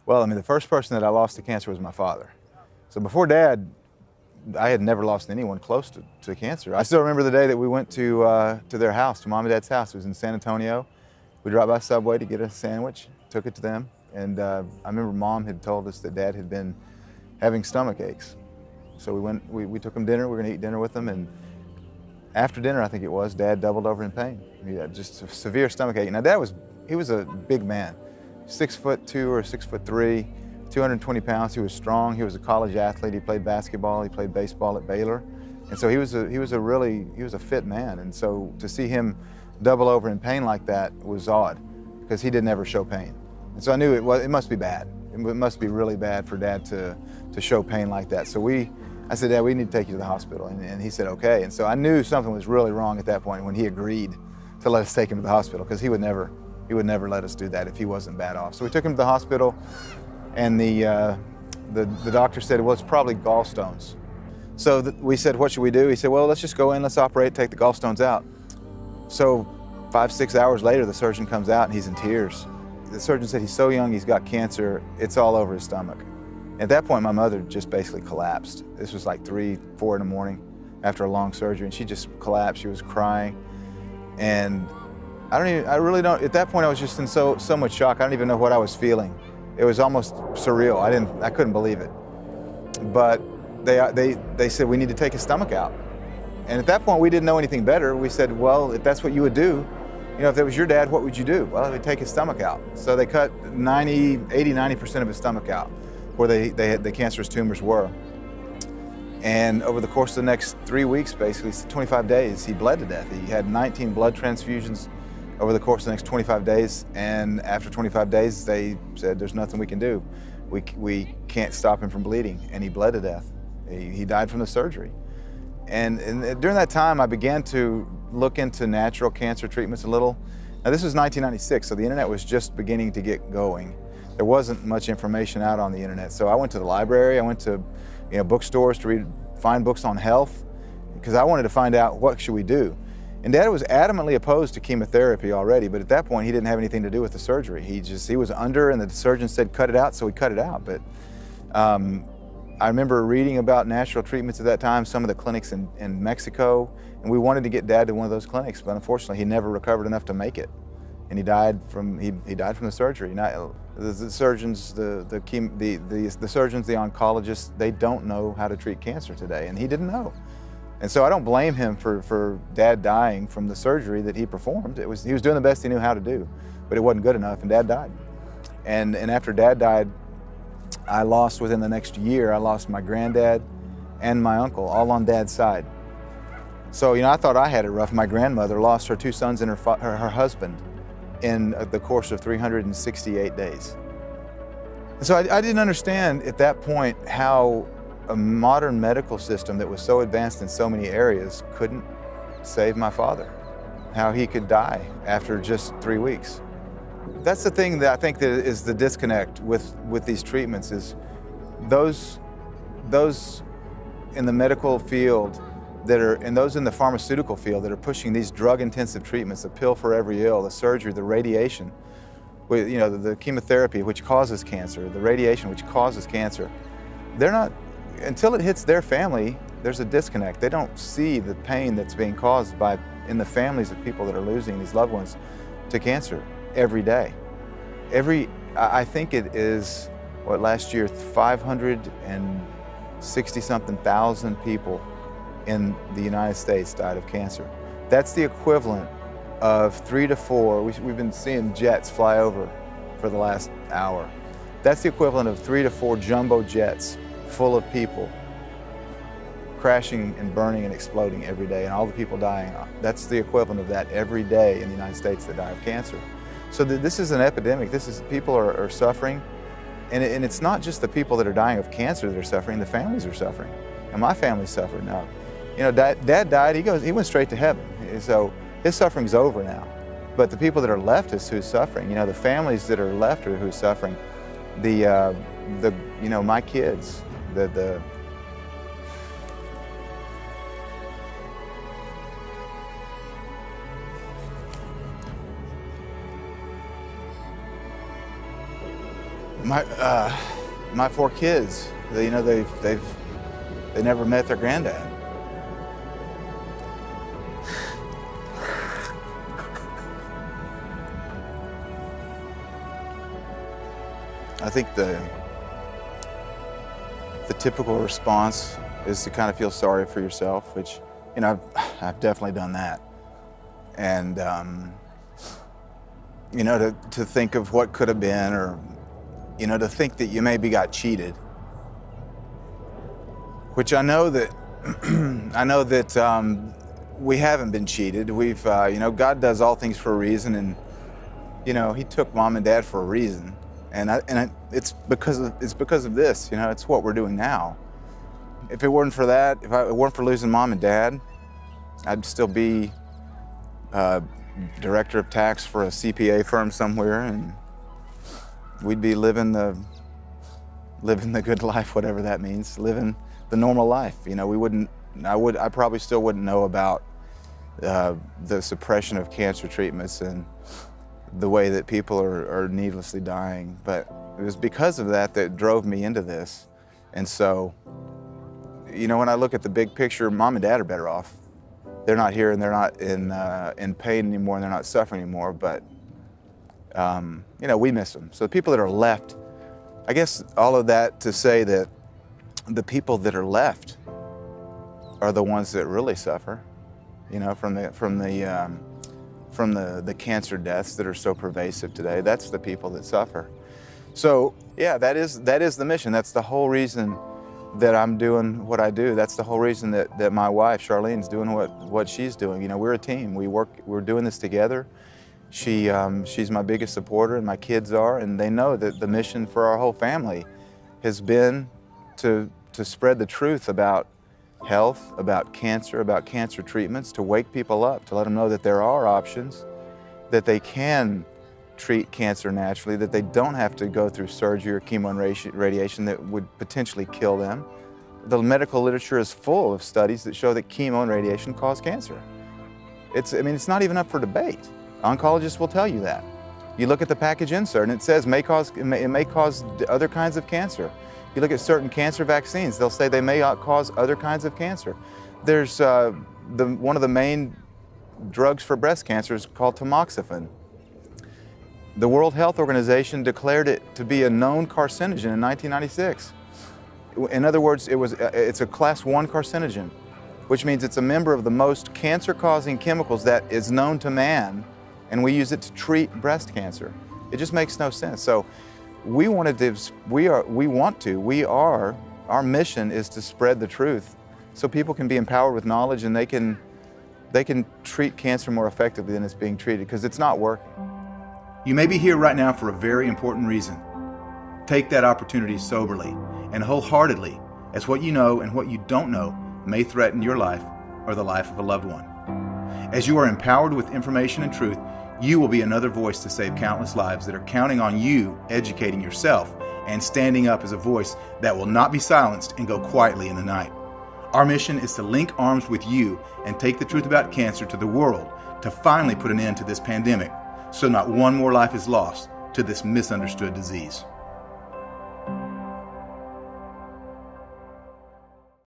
Well, I mean, the first person that I lost to cancer was my father. So before Dad, I had never lost anyone close to cancer. I still remember the day that we went to their house, to Mom and Dad's house. It was in San Antonio. We dropped by Subway to get a sandwich, took it to them, and I remember Mom had told us that Dad had been having stomach aches. So we took him dinner. We were going to eat dinner with them, and after dinner, I think it was, Dad doubled over in pain. He had just a severe stomach ache. Now, Dad he was a big man, 6'2" or 6'3", 220 pounds. He was strong. He was a college athlete. He played basketball. He played baseball at Baylor, and so he was a fit man. And so to see him double over in pain like that was odd, because he didn't ever show pain. And so I knew it must be bad. It must be really bad for Dad to show pain like that. So I said, Dad, we need to take you to the hospital. And he said, okay. And so I knew something was really wrong at that point when he agreed to let us take him to the hospital, because he would never let us do that if he wasn't bad off. So we took him to the hospital, and the doctor said, well, it's probably gallstones. So we said, what should we do? He said, well, let's just go in, let's operate, take the gallstones out. So 5-6 hours later, the surgeon comes out and he's in tears. The surgeon said, he's so young, he's got cancer, it's all over his stomach. At that point, my mother just basically collapsed. This was like 3-4 in the morning after a long surgery, and she just collapsed. She was crying. And I really don't, at that point I was just in so much shock. I don't even know what I was feeling. It was almost surreal. I couldn't believe it. But they said, we need to take his stomach out. And at that point, we didn't know anything better. We said, well, if that's what you would do, if that was your dad, what would you do? Well, we'd take his stomach out. So they cut 80-90% of his stomach out, where the cancerous tumors were. And over the course of the next 3 weeks, basically 25 days, he bled to death. He had 19 blood transfusions over the course of the next 25 days. And after 25 days, they said, there's nothing we can do. We can't stop him from bleeding. And he bled to death. He died from the surgery. And during that time, I began to look into natural cancer treatments a little. Now, this was 1996, so the internet was just beginning to get going. There wasn't much information out on the internet. So I went to the library, I went to bookstores to find books on health, because I wanted to find out what should we do. And Dad was adamantly opposed to chemotherapy already, but at that point he didn't have anything to do with the surgery. He was under, and the surgeon said cut it out, so we cut it out. But I remember reading about natural treatments at that time, some of the clinics in Mexico, and we wanted to get Dad to one of those clinics, but unfortunately he never recovered enough to make it. And he died from the surgery. Now, the surgeons, the surgeons, the oncologists, they don't know how to treat cancer today, and he didn't know. And so I don't blame him for Dad dying from the surgery that he performed. He was doing the best he knew how to do, but it wasn't good enough, and Dad died. And after Dad died, I lost, within the next year, I lost my granddad and my uncle, all on Dad's side. So, I thought I had it rough. My grandmother lost her 2 sons and her husband in the course of 368 days. And so I didn't understand at that point how a modern medical system that was so advanced in so many areas couldn't save my father, how he could die after just 3 weeks. That's the thing that I think that is the disconnect with these treatments, is those in the medical field and those in the pharmaceutical field that are pushing these drug-intensive treatments, the pill for every ill, the surgery, the radiation, the chemotherapy, which causes cancer, the radiation, which causes cancer. They're not, until it hits their family, there's a disconnect. They don't see the pain that's being caused in the families of people that are losing these loved ones to cancer every day. I think it is, last year, 560-something thousand people in the United States died of cancer. That's the equivalent of 3 to 4, we've been seeing jets fly over for the last hour. That's the equivalent of 3 to 4 jumbo jets full of people crashing and burning and exploding every day, and all the people dying. That's the equivalent of that every day in the United States that die of cancer. So this is an epidemic. People are suffering, and it's not just the people that are dying of cancer that are suffering, the families are suffering. And my family suffered now. Dad died, he went straight to heaven. So his suffering's over now. But the people that are left is who's suffering. The families that are left are who's suffering. My kids, My 4 kids, they never met their granddad. I think the typical response is to kind of feel sorry for yourself, which, I've definitely done that. And, to think of what could have been, or, to think that you maybe got cheated. Which I know that, we haven't been cheated. We've, God does all things for a reason, and, He took Mom and Dad for a reason. It's because of this, it's what we're doing now. If it weren't for that, if it weren't for losing Mom and Dad, I'd still be director of tax for a CPA firm somewhere, and we'd be living the good life, whatever that means, living the normal life. I probably still wouldn't know about the suppression of cancer treatments and the way that people are needlessly dying. But it was because of that drove me into this. And so, when I look at the big picture, Mom and Dad are better off. They're not here, and they're not in pain anymore, and they're not suffering anymore, but we miss them. So the people that are left, I guess all of that to say that the people that are left are the ones that really suffer, from the cancer deaths that are so pervasive today. That's the people that suffer. So yeah, that is the mission. That's the whole reason that I'm doing what I do. That's the whole reason that my wife Charlene's doing what she's doing. We're a team. We're doing this together. She's my biggest supporter, and my kids are, and they know that the mission for our whole family has been to spread the truth about health, about cancer treatments, to wake people up, to let them know that there are options, that they can treat cancer naturally, that they don't have to go through surgery or chemo and radiation that would potentially kill them. The medical literature is full of studies that show that chemo and radiation cause cancer. It's not even up for debate. Oncologists will tell you that. You look at the package insert and it says it may cause other kinds of cancer. You look at certain cancer vaccines, they'll say they may cause other kinds of cancer. There's one of the main drugs for breast cancer is called tamoxifen. The World Health Organization declared it to be a known carcinogen in 1996. In other words, it's a class 1 carcinogen, which means it's a member of the most cancer-causing chemicals that is known to man, and we use it to treat breast cancer. It just makes no sense. So our mission is to spread the truth so people can be empowered with knowledge, and they can treat cancer more effectively than it's being treated, because it's not working. You may be here right now for a very important reason. Take that opportunity soberly and wholeheartedly, as what you know and what you don't know may threaten your life or the life of a loved one. As you are empowered with information and truth, you will be another voice to save countless lives that are counting on you educating yourself and standing up as a voice that will not be silenced and go quietly in the night. Our mission is to link arms with you and take the truth about cancer to the world to finally put an end to this pandemic, so not one more life is lost to this misunderstood disease.